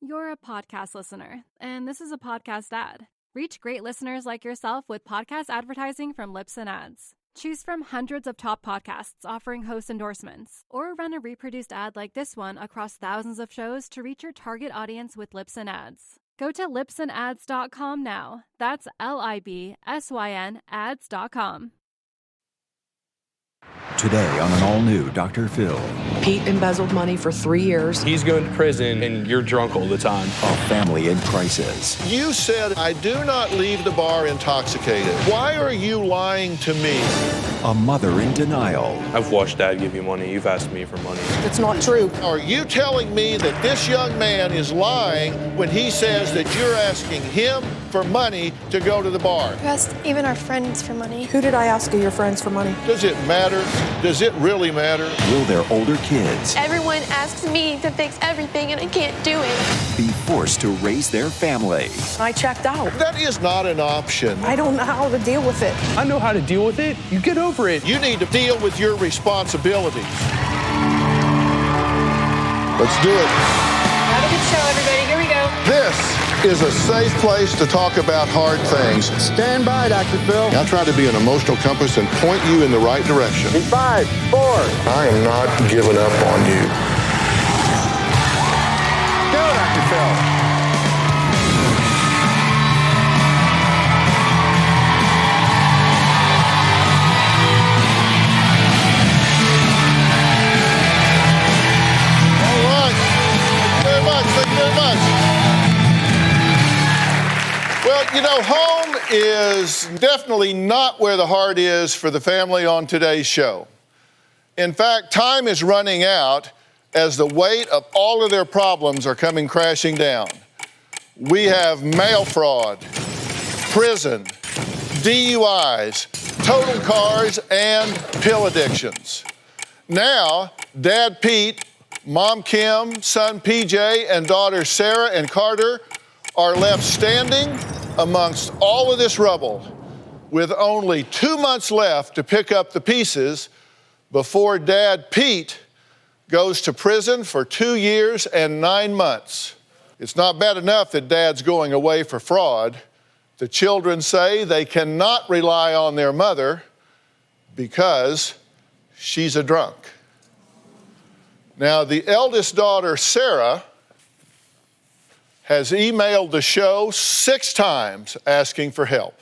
You're a podcast listener, and this is a podcast ad. Reach great listeners like yourself with podcast advertising from Lips and Ads. Choose from hundreds of top podcasts offering host endorsements, or run a reproduced ad like this one across thousands of shows to reach your target audience with Lips and Ads. Go to lipsandads.com now. That's LIBSYN ads.com. Today on an all-new Dr. Phil. Pete embezzled money for 3 years. He's going to prison and you're drunk all the time. A family in crisis. You said, I do not leave the bar intoxicated. Why are you lying to me? A mother in denial. I've watched Dad give you money. You've asked me for money. It's not true. Are you telling me that this young man is lying when he says that you're asking him for money to go to the bar? You asked even our friends for money. Who did I ask of your friends for money? Does it matter? Does it really matter? Will their older kids Everyone asks me to fix everything and I can't do it. be forced to raise their family? I checked out. That is not an option. I don't know how to deal with it. I know how to deal with it. You get over it. You need to deal with your responsibilities. Let's do it. Have a good show, everybody. Here we go. This is a safe place to talk about hard things. Stand by, Dr. Phil. I'll try to be an emotional compass and point you in the right direction. In 5, 4. I am not giving up on you. Go, Dr. Phil. All right. Thank you very much. Thank you very much. Well, you know, home is definitely not where the heart is for the family on today's show. In fact, time is running out as the weight of all of their problems are coming crashing down. We have mail fraud, prison, DUIs, total cars, and pill addictions. Now, Dad Pete, Mom Kim, son PJ, and daughters Sarah and Carter are left standing amongst all of this rubble with only 2 months left to pick up the pieces before Dad Pete goes to prison for 2 years and 9 months. It's not bad enough that Dad's going away for fraud. The children say they cannot rely on their mother because she's a drunk. Now, the eldest daughter, Sarah, has emailed the show 6 times asking for help.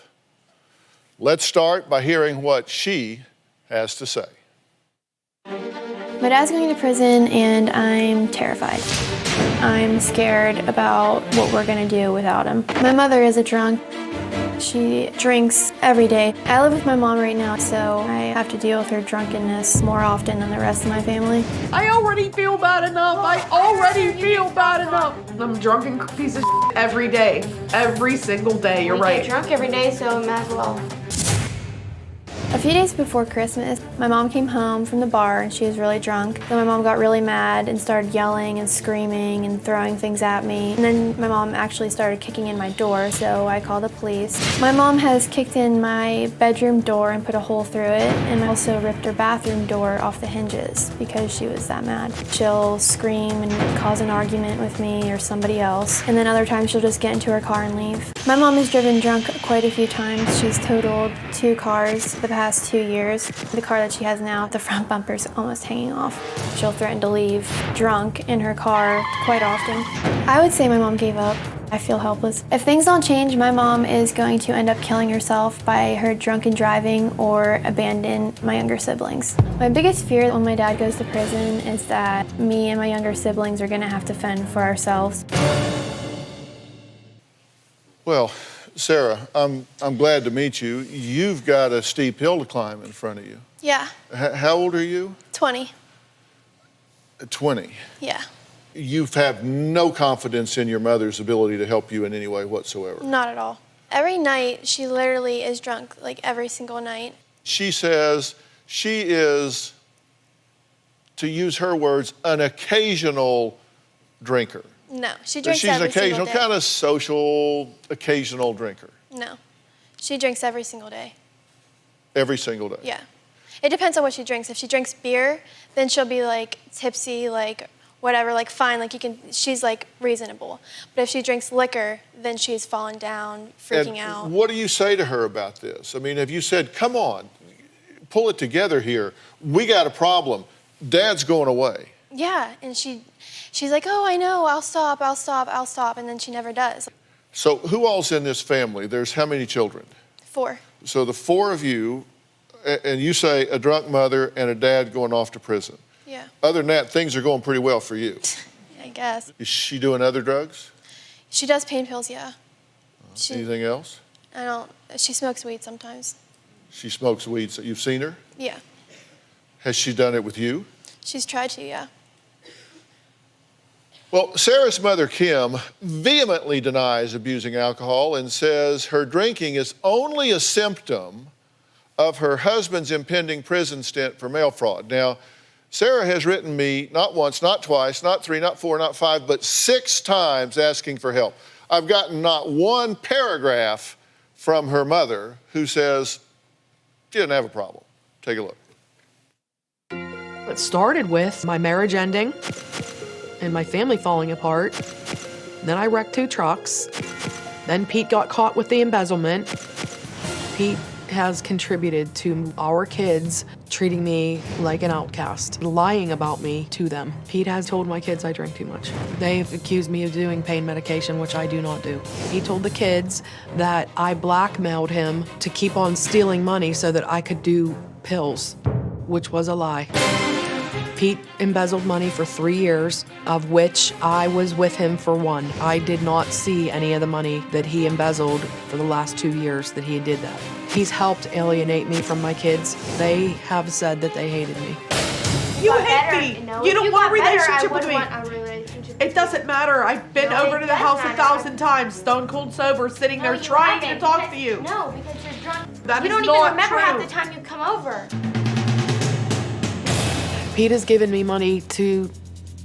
Let's start by hearing what she has to say. My dad's going to prison and I'm terrified. I'm scared about what we're going to do without him. My mother is a drunk. She drinks every day. I live with my mom right now, so I have to deal with her drunkenness more often than the rest of my family. I already feel bad enough. I'm a drunken piece of every day. Every single day, you're right. I get drunk every day, so I might as well. A few days before Christmas, my mom came home from the bar and she was really drunk. Then my mom got really mad and started yelling and screaming and throwing things at me. And then my mom actually started kicking in my door, so I called the police. My mom has kicked in my bedroom door and put a hole through it, and also ripped her bathroom door off the hinges because she was that mad. She'll scream and cause an argument with me or somebody else, and then other times she'll just get into her car and leave. My mom has driven drunk quite a few times. She's totaled 2 cars the past 2 years. The car that she has now, the front bumper's almost hanging off. She'll threaten to leave drunk in her car quite often. I would say my mom gave up. I feel helpless. If things don't change, my mom is going to end up killing herself by her drunken driving or abandon my younger siblings. My biggest fear when my dad goes to prison is that me and my younger siblings are going to have to fend for ourselves. Well, Sarah, I'm glad to meet you. You've got a steep hill to climb in front of you. Yeah, How old are you? 20. 20. Yeah, You have no confidence in your mother's ability to help you in any way whatsoever. not at all. Every night, she literally is drunk, like every single night. She says she is, to use her words, an occasional drinker. No, she drinks She's an every single occasional, day. kind of social, occasional drinker. No, she drinks every single day. Every single day. Yeah. It depends on what she drinks. If she drinks beer, then she'll be like tipsy like whatever, like fine, like she's like reasonable. But if she drinks liquor, then she's falling down, freaking out. What do you say to her about this? I mean, have you said, come on, pull it together here. We got a problem. Dad's going away. Yeah, and she's like, oh, I know, I'll stop, and then she never does. So who all's in this family? There's how many children? 4. So the 4 of you, and you say a drunk mother and a dad going off to prison. Yeah. Other than that, things are going pretty well for you. I guess. Is she doing other drugs? She does pain pills, yeah. Anything else? She smokes weed sometimes. She smokes weed. So you've seen her? Yeah. Has she done it with you? She's tried to, yeah. Well, Sarah's mother, Kim, vehemently denies abusing alcohol and says her drinking is only a symptom of her husband's impending prison stint for mail fraud. Now, Sarah has written me not once, not twice, not 3, not 4, not 5, but 6 times asking for help. I've gotten not one paragraph from her mother who says she doesn't have a problem. Take a look. It started with my marriage ending and my family falling apart. Then I wrecked 2 trucks. Then Pete got caught with the embezzlement. Pete has contributed to our kids treating me like an outcast, lying about me to them. Pete has told my kids I drink too much. They've accused me of doing pain medication, which I do not do. He told the kids that I blackmailed him to keep on stealing money so that I could do pills, which was a lie. Pete embezzled money for 3 years, of which I was with him for 1. I did not see any of the money that he embezzled for the last 2 years that he did that. He's helped alienate me from my kids. They have said that they hated me. You hate me. You don't want a relationship with me. It doesn't matter. I've been over to the house 1,000 times, stone cold sober, sitting there trying to talk to you. No, because you're drunk. That you is don't not even remember true. half the time you come over. Pete has given me money to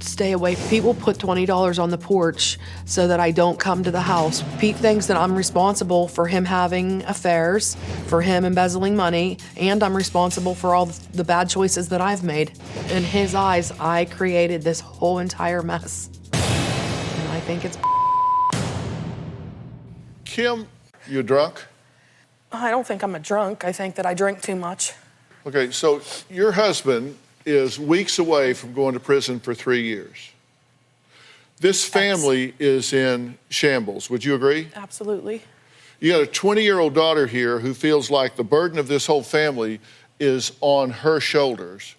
stay away. Pete will put $20 on the porch so that I don't come to the house. Pete thinks that I'm responsible for him having affairs, for him embezzling money, and I'm responsible for all the bad choices that I've made. In his eyes, I created this whole entire mess. And I think it's Kim, you drunk? I don't think I'm a drunk. I think that I drink too much. Okay, so your husband is weeks away from going to prison for 3 years. This family is in shambles. Would you agree? Absolutely. You got a 20-year-old daughter here who feels like the burden of this whole family is on her shoulders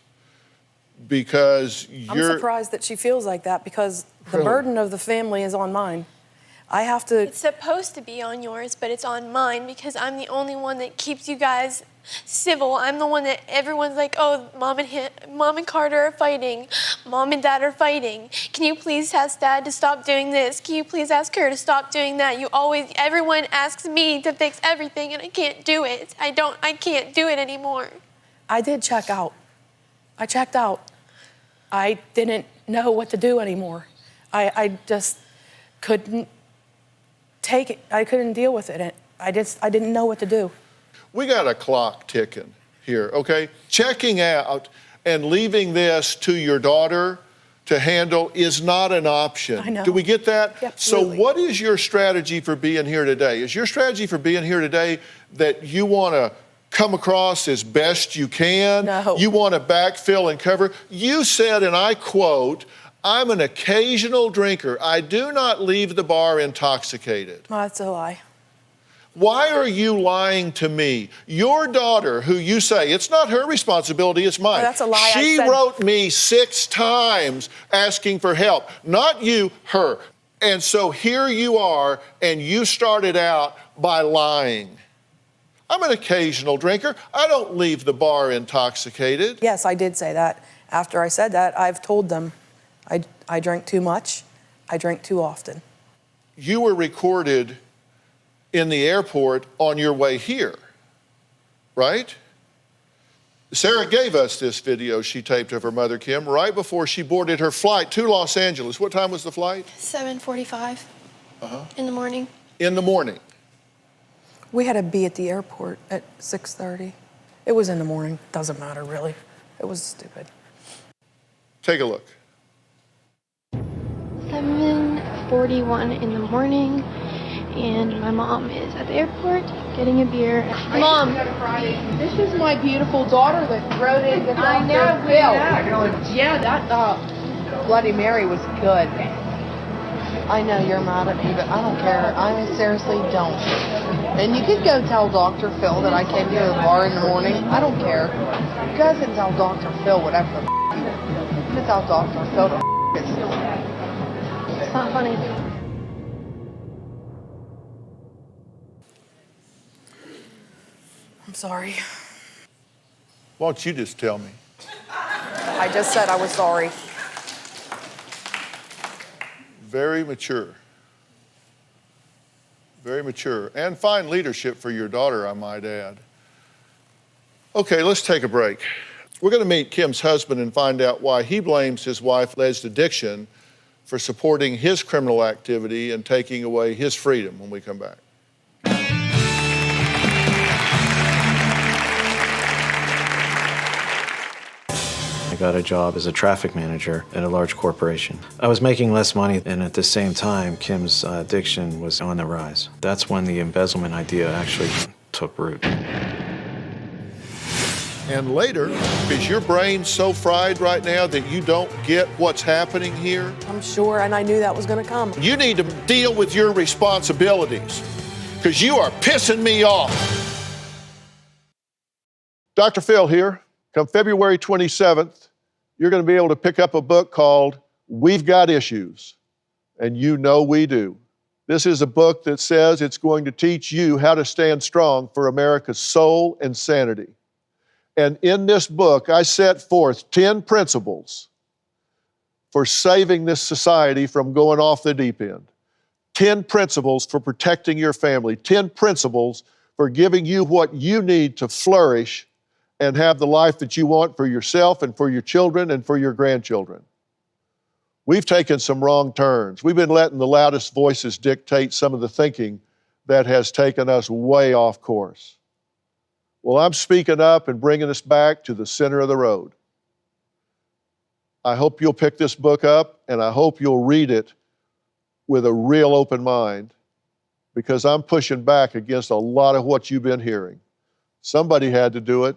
because I'm surprised that she feels like that because the burden of the family is on mine. I have to... It's supposed to be on yours, but it's on mine because I'm the only one that keeps you guys civil. I'm the one that everyone's like, oh, Mom and Carter are fighting. Mom and Dad are fighting. Can you please ask Dad to stop doing this? Can you please ask her to stop doing that? Everyone asks me to fix everything and I can't do it. I can't do it anymore. I did check out. I checked out. I didn't know what to do anymore. I just couldn't take it. I couldn't deal with it. I didn't know what to do. We got a clock ticking here, okay? Checking out and leaving this to your daughter to handle is not an option. I know. Do we get that? Yeah, absolutely. So what is your strategy for being here today? Is your strategy for being here today that you want to come across as best you can? No. You want to backfill and cover? You said, and I quote, I'm an occasional drinker. I do not leave the bar intoxicated. Oh, that's a lie. Why are you lying to me? Your daughter, who you say, it's not her responsibility, it's mine. Oh, that's a lie. She wrote me 6 times asking for help. Not you, her. And so here you are, and you started out by lying. I'm an occasional drinker. I don't leave the bar intoxicated. Yes, I did say that. After I said that, I've told them I drink too much. I drink too often. You were recorded in the airport on your way here, right? Sarah gave us this video she taped of her mother, Kim, right before she boarded her flight to Los Angeles. What time was the flight? 7:45 in the morning. In the morning. We had to be at the airport at 6:30. It was in the morning. Doesn't matter, really. It was stupid. Take a look. 6:41 in the morning, and my mom is at the airport getting a beer. Mom, This is my beautiful daughter that wrote in the Dr. Phil. Yeah, that Bloody Mary was good. I know you're mad at me, but I don't care. I seriously don't. And you could go tell Dr. Phil that I came to the bar in the morning. I don't care. You guys can tell Dr. Phil whatever the you want. You can tell Dr. Phil to himself. it's not funny. I'm sorry. Why don't you just tell me? I just said I was sorry. Very mature. Very mature. And fine leadership for your daughter, I might add. Okay, let's take a break. We're going to meet Kim's husband and find out why he blames his wife's alleged addiction for supporting his criminal activity and taking away his freedom when we come back. I got a job as a traffic manager at a large corporation. I was making less money, and at the same time, Kim's addiction was on the rise. That's when the embezzlement idea actually took root. And later, is your brain so fried right now that you don't get what's happening here? I'm sure, and I knew that was going to come. You need to deal with your responsibilities because you are pissing me off. Dr. Phil here. Come February 27th, you're going to be able to pick up a book called We've Got Issues, and you know we do. This is a book that says it's going to teach you how to stand strong for America's soul and sanity. And in this book, I set forth 10 principles for saving this society from going off the deep end. 10 principles for protecting your family. 10 principles for giving you what you need to flourish and have the life that you want for yourself and for your children and for your grandchildren. We've taken some wrong turns. We've been letting the loudest voices dictate some of the thinking that has taken us way off course. Well, I'm speaking up and bringing us back to the center of the road. I hope you'll pick this book up, and I hope you'll read it with a real open mind, because I'm pushing back against a lot of what you've been hearing. Somebody had to do it.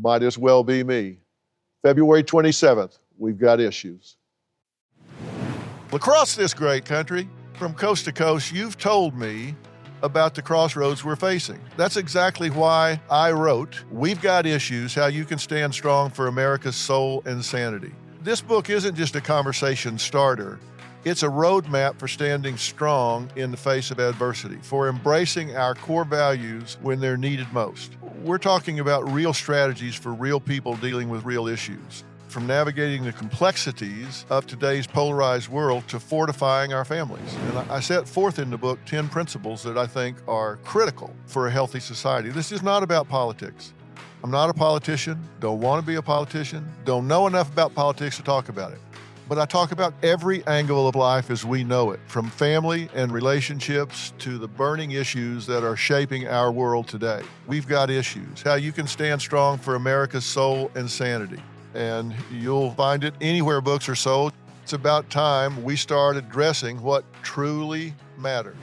Might as well be me. February 27th, We've Got Issues. Across this great country, from coast to coast, you've told me about the crossroads we're facing. That's exactly why I wrote We've Got Issues, How You Can Stand Strong for America's Soul and Sanity. This book isn't just a conversation starter. It's a roadmap for standing strong in the face of adversity, for embracing our core values when they're needed most. We're talking about real strategies for real people dealing with real issues, from navigating the complexities of today's polarized world to fortifying our families. And I set forth in the book 10 principles that I think are critical for a healthy society. This is not about politics. I'm not a politician, don't want to be a politician, don't know enough about politics to talk about it. But I talk about every angle of life as we know it, from family and relationships to the burning issues that are shaping our world today. We've got issues, how you can stand strong for America's soul and sanity. And you'll find it anywhere books are sold. It's about time we start addressing what truly matters.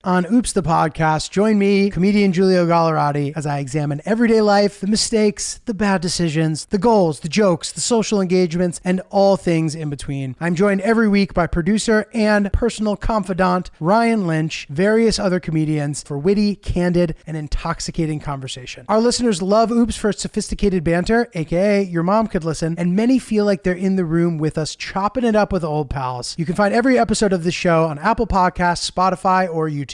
On Oops the Podcast, join me, comedian Giulio Gallerati, as I examine everyday life, the mistakes, the bad decisions, the goals, the jokes, the social engagements, and all things in between. I'm joined every week by producer and personal confidant Ryan Lynch, various other comedians, for witty, candid, and intoxicating conversation. Our listeners love Oops for its sophisticated banter, aka your mom could listen, and many feel like they're in the room with us chopping it up with old pals. You can find every episode of the show on Apple Podcasts, Spotify, or YouTube.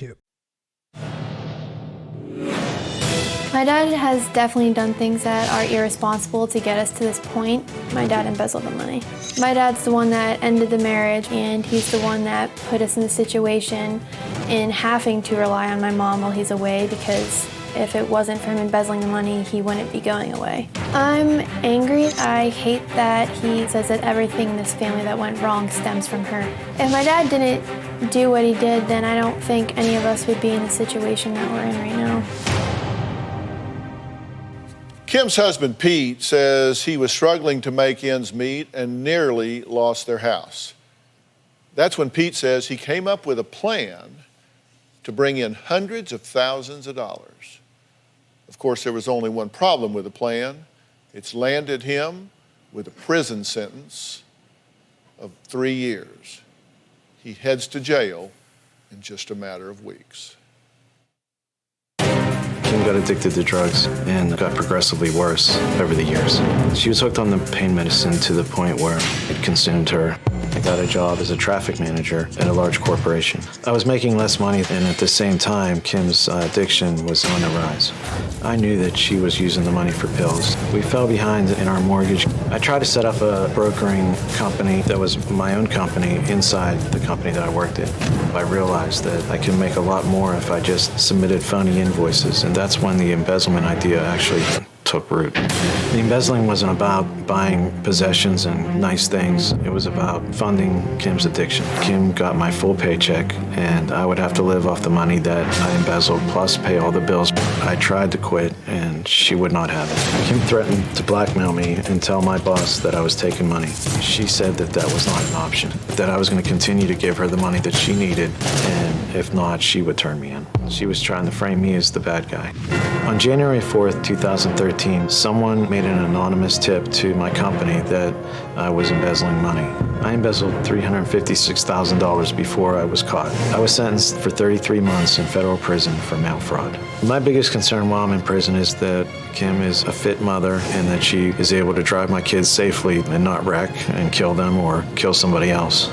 My dad has definitely done things that are irresponsible to get us to this point. My dad embezzled the money. My dad's the one that ended the marriage, and he's the one that put us in the situation in having to rely on my mom while he's away, because if it wasn't for him embezzling the money, he wouldn't be going away. I'm angry. I hate that he says that everything in this family that went wrong stems from her. If my dad didn't do what he did, then I don't think any of us would be in the situation that we're in right now. Kim's husband, Pete, says he was struggling to make ends meet and nearly lost their house. That's when Pete says he came up with a plan to bring in hundreds of thousands of dollars. Of course, there was only one problem with the plan. It's landed him with a prison sentence of 3 years. He heads to jail in just a matter of weeks. Kim got addicted to drugs and got progressively worse over the years. She was hooked on the pain medicine to the point where it consumed her. I got a job as a traffic manager at a large corporation. I was making less money, and at the same time, Kim's addiction was on the rise. I knew that she was using the money for pills. We fell behind in our mortgage. I tried to set up a brokering company that was my own company inside the company that I worked at. I realized that I could make a lot more if I just submitted phony invoices, and that's when the embezzlement idea actually took root. The embezzling wasn't about buying possessions and nice things. It was about funding Kim's addiction. Kim got my full paycheck, and I would have to live off the money that I embezzled, plus pay all the bills. I tried to quit, and she would not have it. Kim threatened to blackmail me and tell my boss that I was taking money. She said that that was not an option, that I was going to continue to give her the money that she needed, and if not, she would turn me in. She was trying to frame me as the bad guy. On January 4th, 2013, someone made an anonymous tip to my company that I was embezzling money. I embezzled $356,000 before I was caught. I was sentenced for 33 months in federal prison for mail fraud. My biggest concern while I'm in prison is that Kim is a fit mother and that she is able to drive my kids safely and not wreck and kill them or kill somebody else.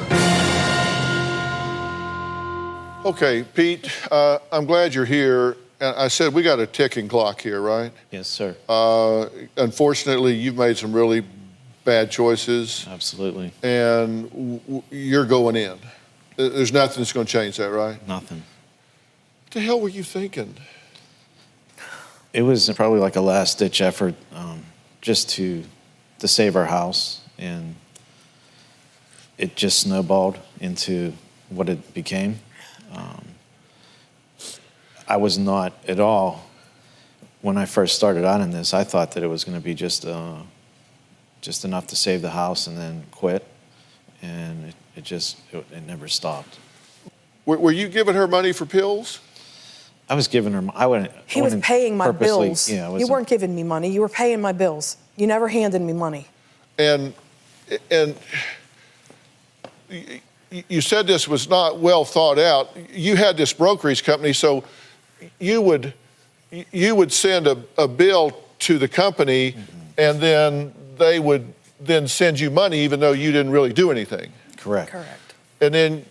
Okay, Pete, I'm glad you're here. I said we got a ticking clock here, right? Yes, sir. Unfortunately, you've made some really bad choices. Absolutely. And you're going in. There's nothing that's going to change that, right? Nothing. What the hell were you thinking? It was probably like a last-ditch effort just to save our house, and it just snowballed into what it became. I was not at all, when I first started out in this, I thought that it was going to be just enough to save the house and then quit, and it never stopped. Were you giving her money for pills? I was giving her. He was paying my bills. Yeah, you weren't giving me money. You were paying my bills. You never handed me money. And you said this was not well thought out. You had this brokerage company, so you would send a bill to the company, and then they would then send you money even though you didn't really do anything. Correct. And then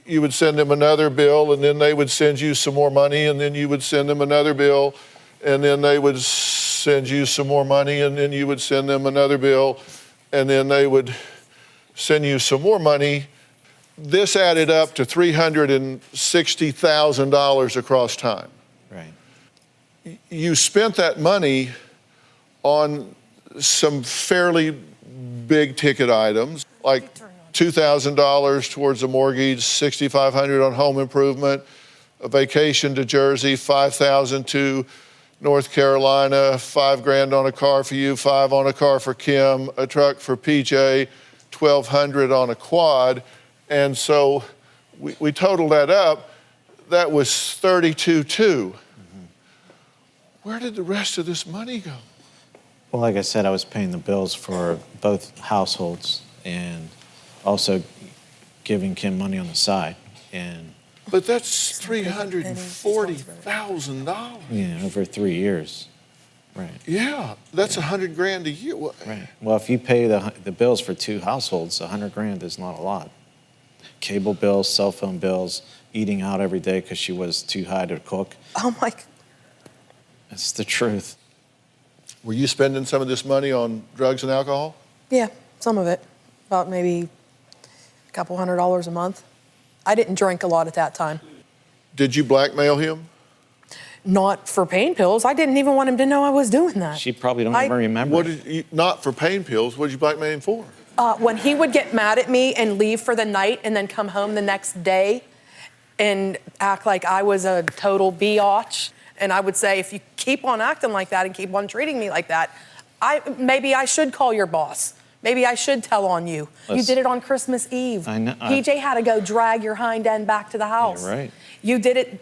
you would send them another bill, and then they would send you some more money, and then you would send them another bill, and then they would send you some more money, and then you would send them another bill, and then they would send you some more money. This added up to $360,000 across time. Right. You spent that money on some fairly big ticket items, like $2,000 towards a mortgage, $6,500 on home improvement, a vacation to Jersey, $5,000 to North Carolina, $5,000 on a car for you, $5,000 on a car for Kim, a truck for PJ, $1,200 on a quad. And so we totaled that up. That was $32,200. Mm-hmm. Where did the rest of this money go? Well, like I said, I was paying the bills for both households and also giving Kim money on the side. But that's $340,000. Yeah, over 3 years. Right. Yeah, that's $100,000 a year. Right. Well, if you pay the bills for two households, $100,000 is not a lot. Cable bills, cell phone bills, eating out every day because she was too high to cook. Oh my. It's the truth. Were you spending some of this money on drugs and alcohol? Yeah, some of it. About maybe a couple $100 a month. I didn't drink a lot at that time. Did you blackmail him? Not for pain pills. I didn't even want him to know I was doing that. She probably don't even remember. Not for pain pills. What did you blackmail him for? When he would get mad at me and leave for the night and then come home the next day and act like I was a total biatch And I would say, if you keep on acting like that and keep on treating me like that, maybe I should call your boss. Maybe I should tell on you. You did it on Christmas Eve. I know. PJ had to go drag your hind end back to the house. You're right. You did it,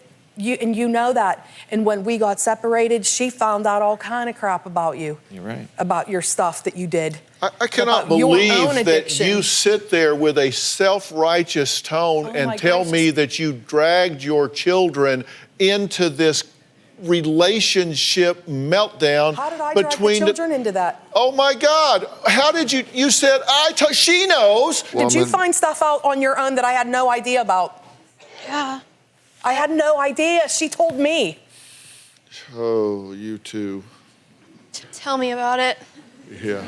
and you know that. And when we got separated, she found out all kind of crap about you. You're right. About your stuff that you did. I cannot About your believe own that addiction. you sit there with a self-righteous tone Oh, and my tell gracious. me that you dragged your children into this relationship meltdown. How did I drag the children into that? Oh my God! How did you said she knows. Did you find stuff out on your own that I had no idea about? Yeah. I had no idea. She told me. Oh, you two. Tell me about it. Yeah.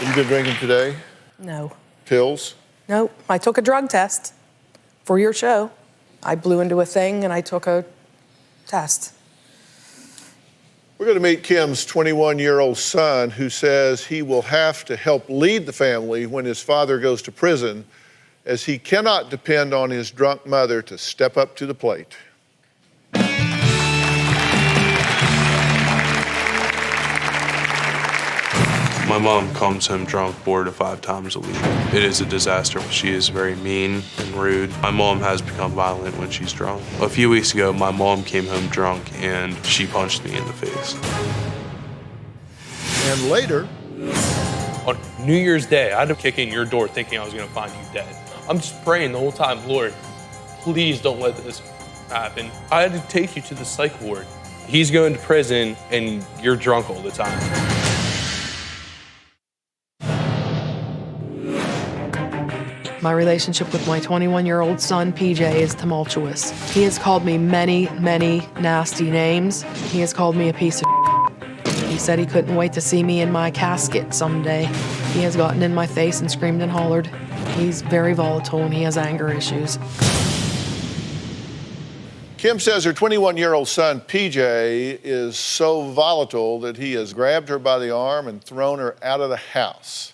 You been drinking today? No. Pills? Nope. I took a drug test for your show. I blew into a thing and I took a test. We're going to meet Kim's 21-year-old son, who says he will have to help lead the family when his father goes to prison, as he cannot depend on his drunk mother to step up to the plate. My mom comes home drunk 4 to 5 times a week. It is a disaster. She is very mean and rude. My mom has become violent when she's drunk. A few weeks ago, my mom came home drunk and she punched me in the face. And later, On New Year's Day, I had to kick in your door thinking I was gonna find you dead. I'm just praying the whole time, Lord, please don't let this happen. I had to take you to the psych ward. He's going to prison and you're drunk all the time. My relationship with my 21-year-old son, PJ, is tumultuous. He has called me many, many nasty names. He has called me a piece of shit. He said he couldn't wait to see me in my casket someday. He has gotten in my face and screamed and hollered. He's very volatile and he has anger issues. Kim says her 21-year-old son, PJ, is so volatile that he has grabbed her by the arm and thrown her out of the house.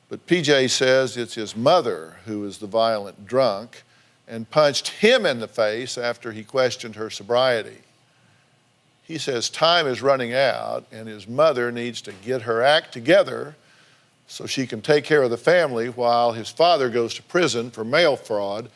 But PJ says it's his mother who is the violent drunk and punched him in the face after he questioned her sobriety. He says time is running out and his mother needs to get her act together so she can take care of the family while his father goes to prison for mail fraud.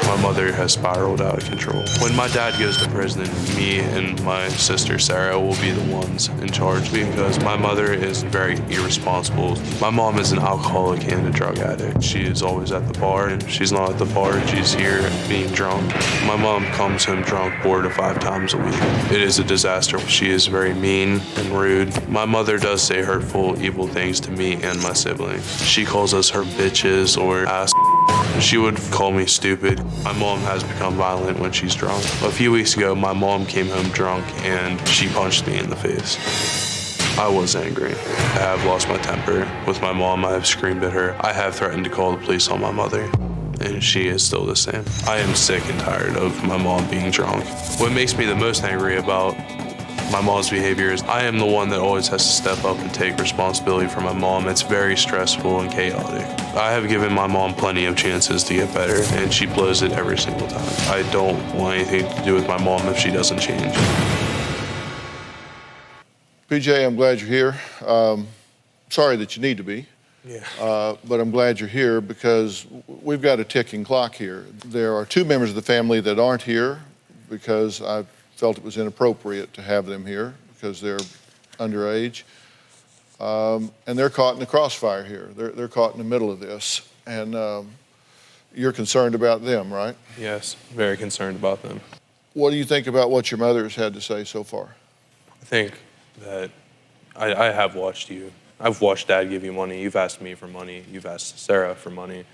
My mother has spiraled out of control. When my dad goes to prison, me and my sister Sarah will be the ones in charge because my mother is very irresponsible. My mom is an alcoholic and a drug addict. She is always at the bar, and if she's not at the bar, she's here being drunk. My mom comes home drunk 4 to 5 times a week. It is a disaster. She is very mean and rude. My mother does say hurtful, evil things to me and my siblings. She calls us her bitches or ass. She would call me stupid. My mom has become violent when she's drunk. A few weeks ago, my mom came home drunk and she punched me in the face. I was angry. I have lost my temper. With my mom, I have screamed at her. I have threatened to call the police on my mother, and she is still the same. I am sick and tired of my mom being drunk. What makes me the most angry about my mom's behavior is I am the one that always has to step up and take responsibility for my mom. It's very stressful and chaotic. I have given my mom plenty of chances to get better, and she blows it every single time. I don't want anything to do with my mom if she doesn't change. PJ, I'm glad you're here. Sorry that you need to be. Yeah. But I'm glad you're here because we've got a ticking clock here. There are 2 members of the family that aren't here because I felt it was inappropriate to have them here because they're underage. And they're caught in the crossfire here. They're caught in the middle of this. And you're concerned about them, right? Yes, very concerned about them. What do you think about what your mother has had to say so far? I think that I have watched you. I've watched Dad give you money. You've asked me for money. You've asked Sarah for money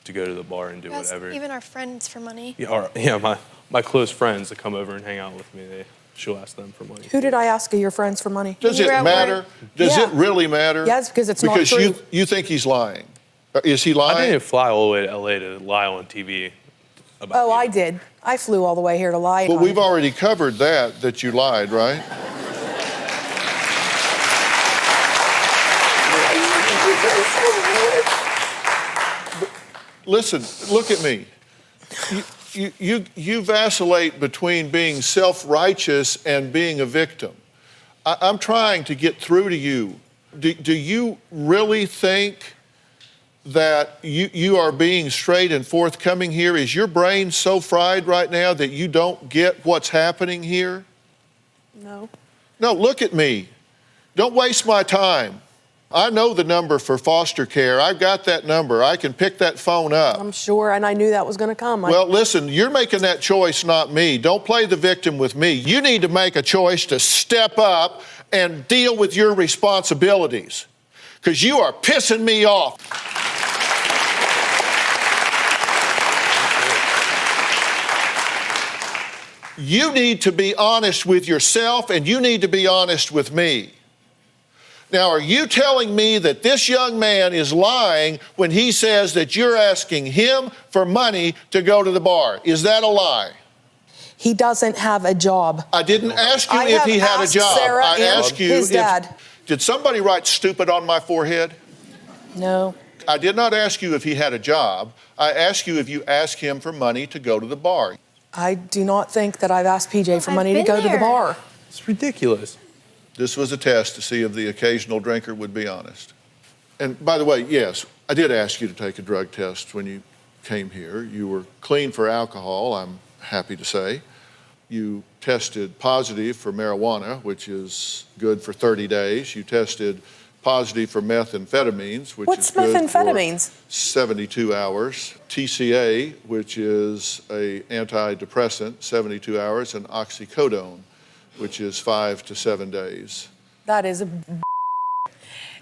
to go to the bar and do whatever. Even our friends for money. Yeah, my close friends that come over and hang out with me, she'll ask them for money. Who did I ask of your friends for money? Does it matter? Does it really matter? Yes, because it's not true. Because you think he's lying. Is he lying? I didn't fly all the way to LA to lie on TV about Oh, you. I did. I flew all the way here to lie. But we've already covered that you lied, right? Listen, look at me. You vacillate between being self-righteous and being a victim. I'm trying to get through to you. Do you really think that you are being straight and forthcoming here? Is your brain so fried right now that you don't get what's happening here? No. No, look at me. Don't waste my time. I know the number for foster care. I've got that number. I can pick that phone up. I'm sure, and I knew that was going to come. Well, listen, you're making that choice, not me. Don't play the victim with me. You need to make a choice to step up and deal with your responsibilities, because you are pissing me off. You need to be honest with yourself, and you need to be honest with me. Now, are you telling me that this young man is lying when he says that you're asking him for money to go to the bar? Is that a lie? He doesn't have a job. I didn't ask you if he had a job. Sarah I asked you his dad. Did somebody write stupid on my forehead? No. I did not ask you if he had a job. I asked you if you asked him for money to go to the bar. I do not think that I've asked PJ for money to go to the bar. It's ridiculous. This was a test to see if the occasional drinker would be honest. And by the way, yes, I did ask you to take a drug test when you came here. You were clean for alcohol, I'm happy to say. You tested positive for marijuana, which is good for 30 days. You tested positive for methamphetamines, which is good methamphetamines? for 72 hours. TCA, which is a antidepressant, 72 hours, and oxycodone, which is 5 to 7 days. That is a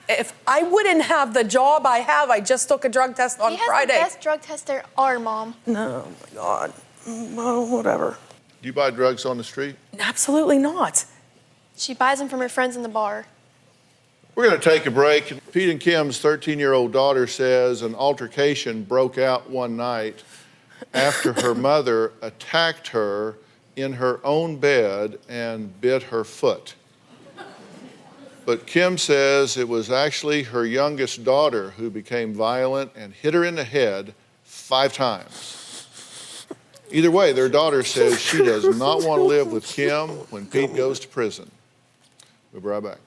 If I wouldn't have the job I have, I just took a drug test on Friday. He has the best drug test there are, Mom. No, oh my God. Well, whatever. Do you buy drugs on the street? Absolutely not. She buys them from her friends in the bar. We're going to take a break. Pete and Kim's 13-year-old daughter says an altercation broke out one night after her mother attacked her in her own bed and bit her foot. But Kim says it was actually her youngest daughter who became violent and hit her in the head 5 times. Either way, their daughter says she does not want to live with Kim when Pete goes to prison. We'll be right back.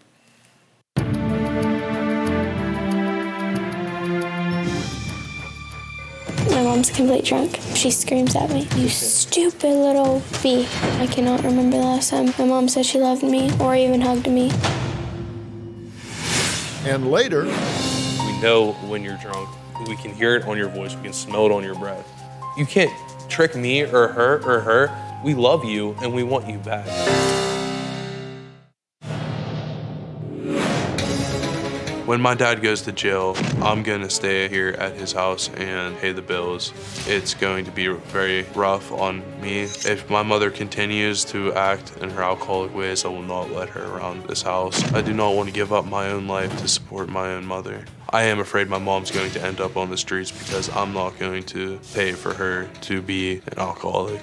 My mom's a complete drunk. She screams at me, "You stupid little bee." I cannot remember the last time my mom said she loved me or even hugged me. And later, We know when you're drunk. We can hear it on your voice. We can smell it on your breath. You can't trick me or her. We love you and we want you back. When my dad goes to jail, I'm gonna stay here at his house and pay the bills. It's going to be very rough on me. If my mother continues to act in her alcoholic ways, I will not let her around this house. I do not want to give up my own life to support my own mother. I am afraid my mom's going to end up on the streets because I'm not going to pay for her to be an alcoholic.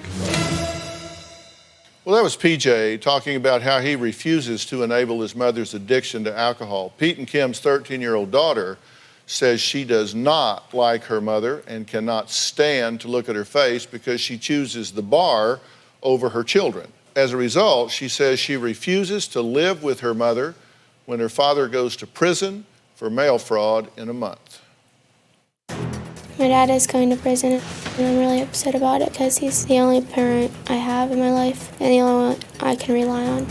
well, that was PJ talking about how he refuses to enable his mother's addiction to alcohol. Pete and Kim's 13-year-old daughter says she does not like her mother and cannot stand to look at her face because she chooses the bar over her children. As a result, she says she refuses to live with her mother when her father goes to prison for mail fraud in a month. My dad is going to prison, and I'm really upset about it because he's the only parent I have in my life and the only one I can rely on.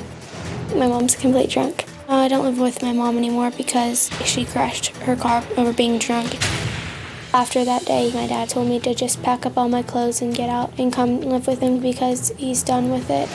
My mom's a complete drunk. I don't live with my mom anymore because she crashed her car over being drunk. After that day, my dad told me to just pack up all my clothes and get out and come live with him because he's done with it.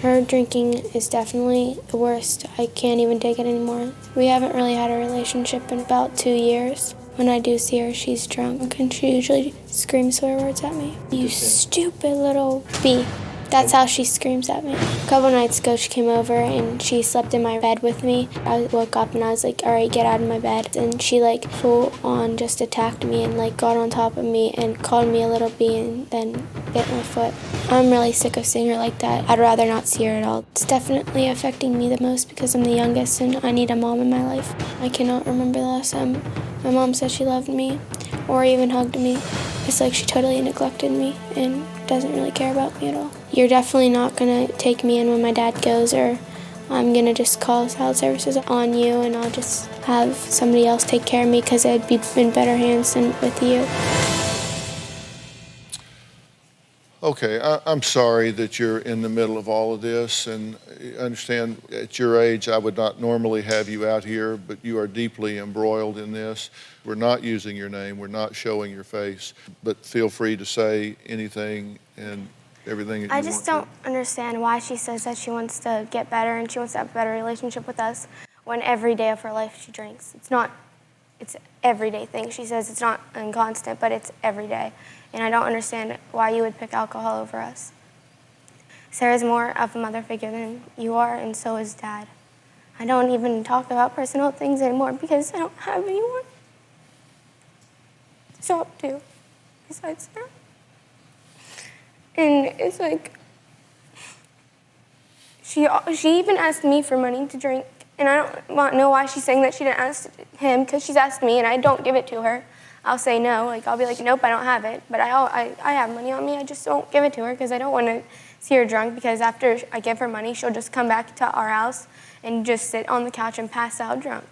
Her drinking is definitely the worst. I can't even take it anymore. We haven't really had a relationship in about 2 years. When I do see her, she's drunk, and she usually screams swear words at me. "You stupid little bee." That's how she screams at me. A couple nights ago, she came over and she slept in my bed with me. I woke up and I was like, all right, get out of my bed. And she like full on just attacked me and like got on top of me and called me a little bee and then bit my foot. I'm really sick of seeing her like that. I'd rather not see her at all. It's definitely affecting me the most because I'm the youngest and I need a mom in my life. I cannot remember the last time my mom said she loved me or even hugged me. It's like she totally neglected me and doesn't really care about me at all. You're definitely not gonna take me in when my dad goes, or I'm gonna just call child services on you and I'll just have somebody else take care of me because I'd be in better hands than with you. Okay, I'm sorry that you're in the middle of all of this, and I understand at your age I would not normally have you out here, but you are deeply embroiled in this. We're not using your name, we're not showing your face, but feel free to say anything and everything that you want. I just don't understand why she says that she wants to get better and she wants to have a better relationship with us when every day of her life she drinks. It's everyday thing. She says it's not constant, but it's every day. And I don't understand why you would pick alcohol over us. Sarah's more of a mother figure than you are, and so is Dad. I don't even talk about personal things anymore because I don't have anyone to talk to besides Sarah. And it's like, she even asked me for money to drink, and I don't know why she's saying that she didn't ask him, because she's asked me and I don't give it to her. I'll say no, I'll be like, nope, I don't have it, but I have money on me, I just don't give it to her because I don't want to see her drunk, because after I give her money, she'll just come back to our house and just sit on the couch and pass out drunk.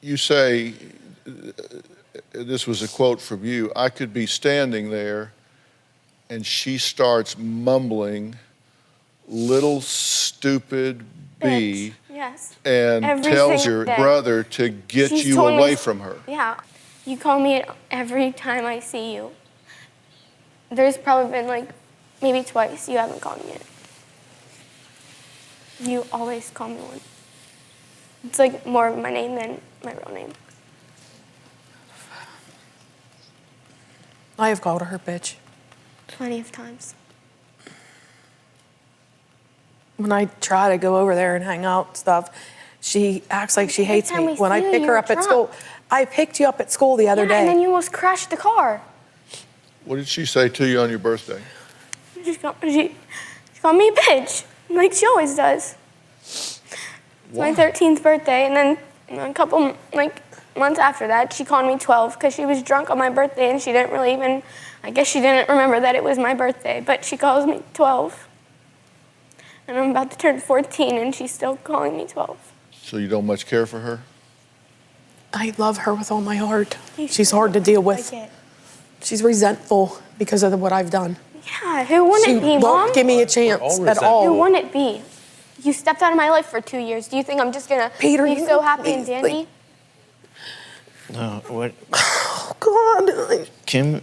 You say, this was a quote from you, I could be standing there and she starts mumbling, little stupid bee, yes. and Every tells single your day. brother to get She's you told me- away from her. Yeah, you call me it every time I see you. There's probably been like maybe twice you haven't called me it. You always call me one. It's like more of my name than my real name. I have called her bitch. Plenty of times. When I try to go over there and hang out and stuff, she acts like she hates time me. we When I see you, pick her you're up at drunk. school, I picked you up at school the other Yeah, day. and then you almost crashed the car. What did she say to you on your birthday? She called me a bitch, like she always does. It's my 13th birthday, and then a couple months after that, she called me 12 because she was drunk on my birthday, and she didn't really even, I guess she didn't remember that it was my birthday, but she calls me 12. And I'm about to turn 14, and she's still calling me 12. So you don't much care for her? I love her with all my heart. She's hard to deal with. Like it. She's resentful because of what I've done. Yeah, who wouldn't She be, Mom? won't give me a chance at all. Who wouldn't it be? You stepped out of my life for 2 years. Do you think I'm just gonna Peter, be you so happy please, and dandy? No, what? Oh, God. Kim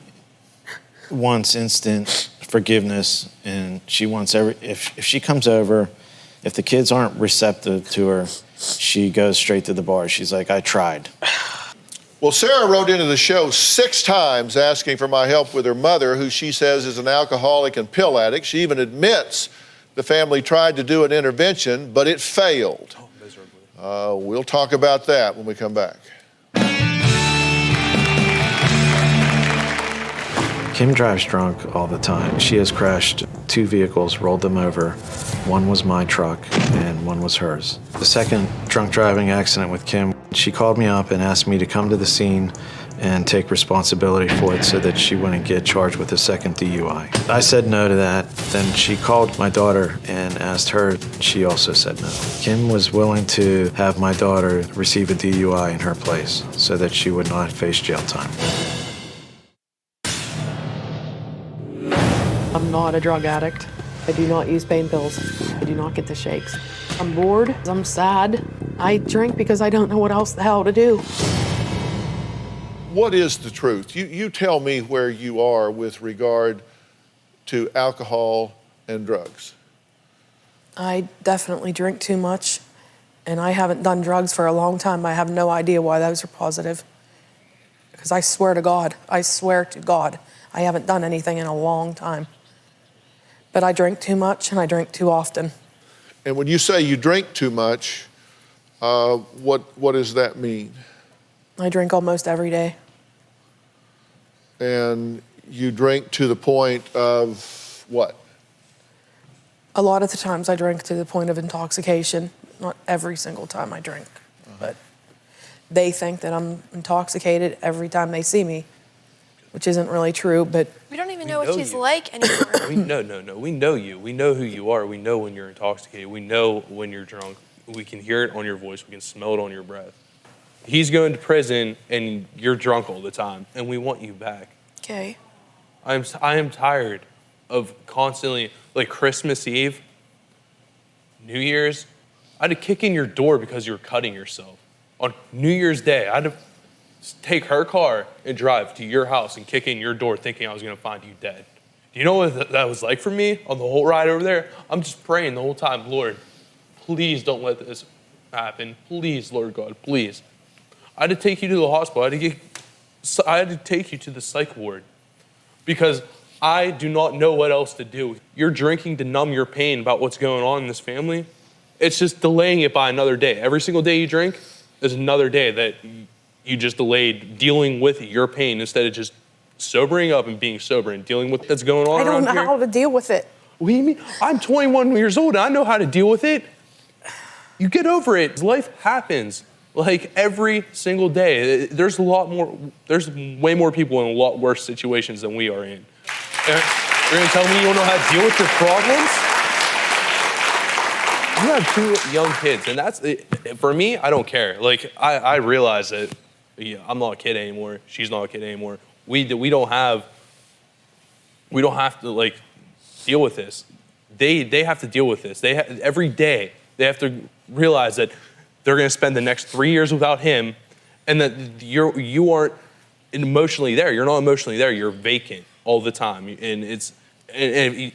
wants instant forgiveness, and she wants if she comes over, if the kids aren't receptive to her, she goes straight to the bar. She's like, I tried. Well, Sarah wrote into the show 6 times asking for my help with her mother, who she says is an alcoholic and pill addict. She even admits the family tried to do an intervention, but it failed. We'll talk about that when we come back. Kim drives drunk all the time. She has crashed 2 vehicles, rolled them over. One was my truck and one was hers. The second drunk driving accident with Kim, she called me up and asked me to come to the scene and take responsibility for it so that she wouldn't get charged with a second DUI. I said no to that. Then she called my daughter and asked her. She also said no. Kim was willing to have my daughter receive a DUI in her place so that she would not face jail time. I'm not a drug addict. I do not use pain pills. I do not get the shakes. I'm bored. I'm sad. I drink because I don't know what else the hell to do. What is the truth? You tell me where you are with regard to alcohol and drugs. I definitely drink too much, and I haven't done drugs for a long time. I have no idea why those are positive. Because I swear to God, I haven't done anything in a long time. But I drink too much and I drink too often. And when you say you drink too much, what does that mean? I drink almost every day. And you drink to the point of what? A lot of the times I drink to the point of intoxication. Not every single time I drink, but they think that I'm intoxicated every time they see me, which isn't really true, but... We don't even know what she's like anymore. No. We know you. We know who you are. We know when you're intoxicated. We know when you're drunk. We can hear it on your voice. We can smell it on your breath. He's going to prison, and you're drunk all the time, and we want you back. Okay. I am tired of constantly, like Christmas Eve, New Year's, I had to kick in your door because you were cutting yourself. On New Year's Day, I had to take her car and drive to your house and kick in your door thinking I was going to find you dead. Do you know what that was like for me on the whole ride over there? I'm just praying the whole time, Lord, please don't let this happen. Please, Lord God, please. I had to take you to the hospital. I had to take you to the psych ward because I do not know what else to do. You're drinking to numb your pain about what's going on in this family. It's just delaying it by another day. Every single day you drink is another day that you just delayed dealing with your pain instead of just sobering up and being sober and dealing with what's going on. I don't know how to deal with it. What do you mean? I'm 21 years old and I know how to deal with it. You get over it. Life happens. Like every single day. There's way more people in a lot worse situations than we are in. You're gonna tell me you don't know how to deal with your problems? You have two young kids, and that's, for me, I don't care. Like, I realize that I'm not a kid anymore. She's not a kid anymore. We don't have to, like, deal with this. They have to deal with this. Every day, they have to realize that they're going to spend the next 3 years without him, and that you aren't emotionally there. You're not emotionally there. You're vacant all the time, and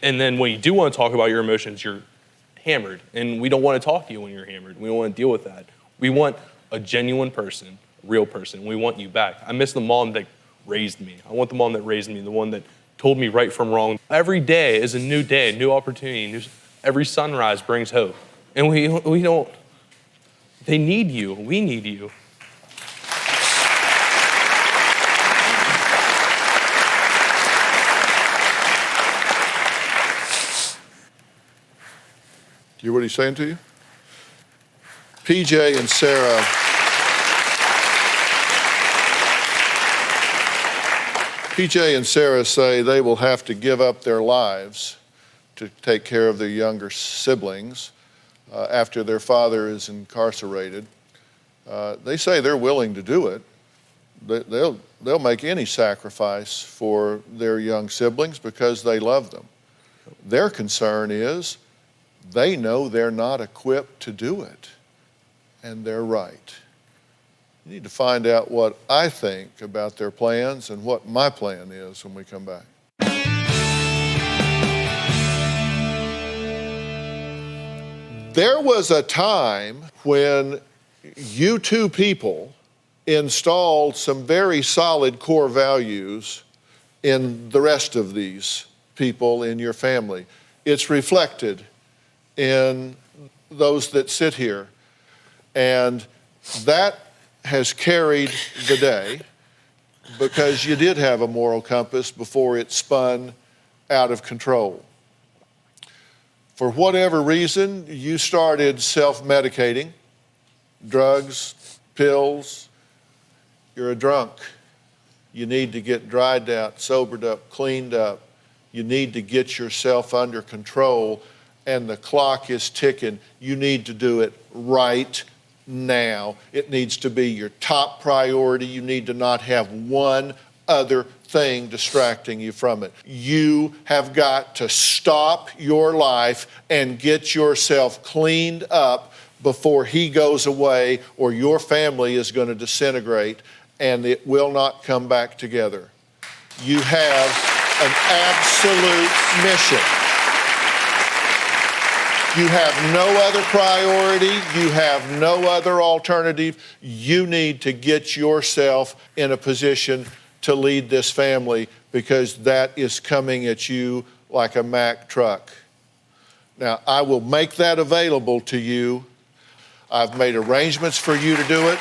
then when you do want to talk about your emotions, you're hammered, and we don't want to talk to you when you're hammered. We don't want to deal with that. We want a genuine person, a real person. We want you back. I miss the mom that raised me. I want the mom that raised me, the one that told me right from wrong. Every day is a new day, a new opportunity. Every sunrise brings hope, and we don't. They need you. We need you. You hear what he's saying to you? PJ and Sarah. PJ and Sarah say they will have to give up their lives to take care of their younger siblings after their father is incarcerated. They say they're willing to do it. They'll make any sacrifice for their young siblings because they love them. Their concern is they know they're not equipped to do it, and they're right. You need to find out what I think about their plans and what my plan is when we come back. There was a time when you two people installed some very solid core values in the rest of these people in your family. It's reflected in those that sit here. And that has carried the day because you did have a moral compass before it spun out of control. For whatever reason, you started self-medicating, drugs, pills. You're a drunk. You need to get dried out, sobered up, cleaned up. You need to get yourself under control, and the clock is ticking. You need to do it right now. It needs to be your top priority. You need to not have one other thing distracting you from it. You have got to stop your life and get yourself cleaned up before he goes away, or your family is going to disintegrate and it will not come back together. You have an absolute mission. You have no other priority. You have no other alternative. You need to get yourself in a position to lead this family because that is coming at you like a Mack truck. Now, I will make that available to you. I've made arrangements for you to do it.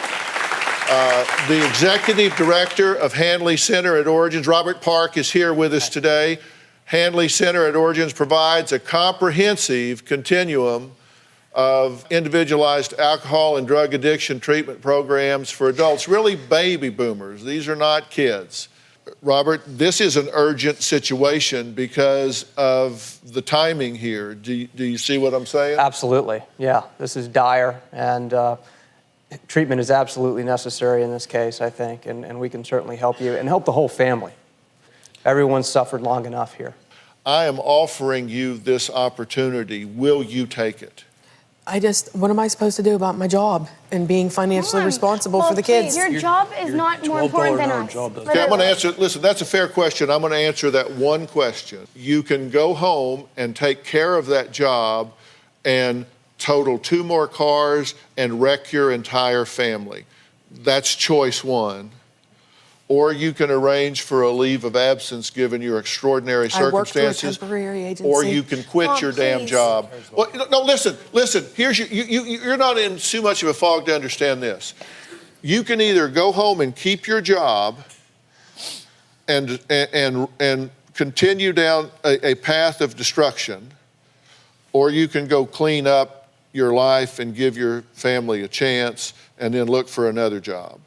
The executive director of Handley Center at Origins, Robert Park, is here with us today. Handley Center at Origins provides a comprehensive continuum of individualized alcohol and drug addiction treatment programs for adults, really baby boomers. These are not kids. Robert, this is an urgent situation because of the timing here. Do you see what I'm saying? Absolutely, yeah. This is dire, and treatment is absolutely necessary in this case, I think, and we can certainly help you and help the whole family. Everyone's suffered long enough here. I am offering you this opportunity. Will you take it? What am I supposed to do about my job and being financially responsible for the kids? Your job is not more important than us. Okay, I'm going to answer, listen, that's a fair question. I'm going to answer that one question. You can go home and take care of that job and total 2 more cars and wreck your entire family. That's choice one. Or you can arrange for a leave of absence given your extraordinary circumstances. I work for a temporary agency. Or you can quit your damn job. Well, no, listen. Here's you're not in too much of a fog to understand this. You can either go home and keep your job and continue down a path of destruction, or you can go clean up your life and give your family a chance and then look for another job.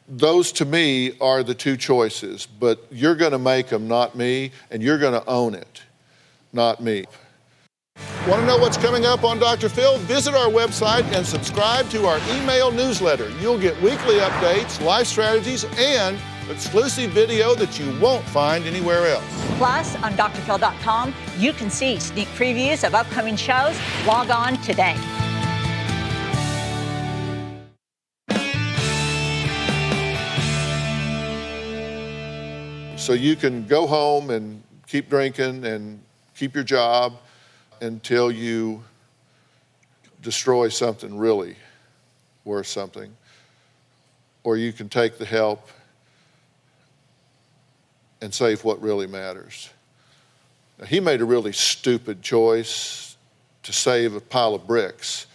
Those, to me, are the 2 choices, but you're going to make them, not me, and you're going to own it, not me. Want to know what's coming up on Dr. Phil? Visit our website and subscribe to our email newsletter. You'll get weekly updates, life strategies, and exclusive video that you won't find anywhere else. Plus, on drphil.com, you can see sneak previews of upcoming shows. Log on today. So you can go home and keep drinking and keep your job until you destroy something really worth something. Or you can take the help and save what really matters. Now, he made a really stupid choice to save a pile of bricks.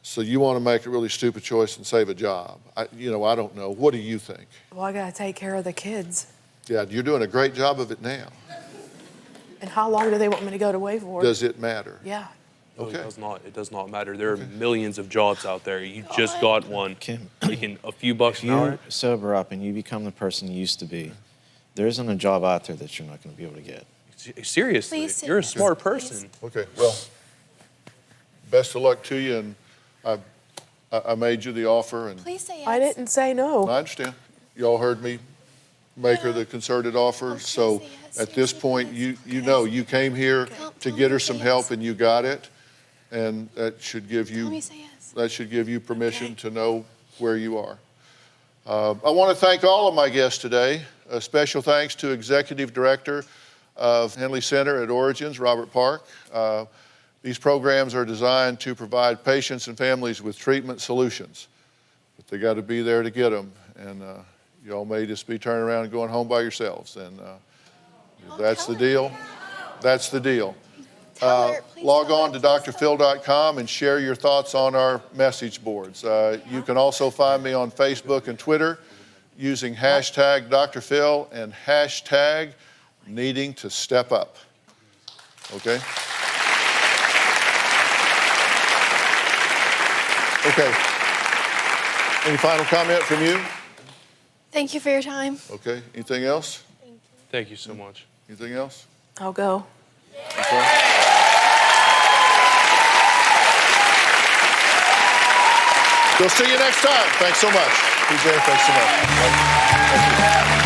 So you want to make a really stupid choice and save a job. I don't know. What do you think? Well, I got to take care of the kids. Yeah, you're doing a great job of it now. And how long do they want me to go away for? Does it matter? Yeah. No, okay. It does not matter. There are millions of jobs out there. You just got one. Kim, making a few bucks an hour. If you sober up and you become the person you used to be, there isn't a job out there that you're not going to be able to get. Seriously, you're a smart person. Okay, well, best of luck to you, and I made you the offer. And Please say yes. I didn't say no. I understand. You all heard me make her the concerted offer. So at this point, you know you came here to get her some help, and you got it. And that should give you permission to know where you are. I want to thank all of my guests today. A special thanks to Executive Director of Handley Center at Origins, Robert Park. These programs are designed to provide patients and families with treatment solutions, but they got to be there to get them. And you all may just be turning around and going home by yourselves. And that's the deal. That's the deal. Log on to drphil.com and share your thoughts on our message boards. You can also find me on Facebook and Twitter using hashtag Dr. Phil and hashtag needing to step up. Okay? Okay. Any final comment from you? Thank you for your time. Okay. Anything else? Thank you so much. Anything else? I'll go. Okay. We'll see you next time. Thanks so much. PJ, thanks so much. Thank you.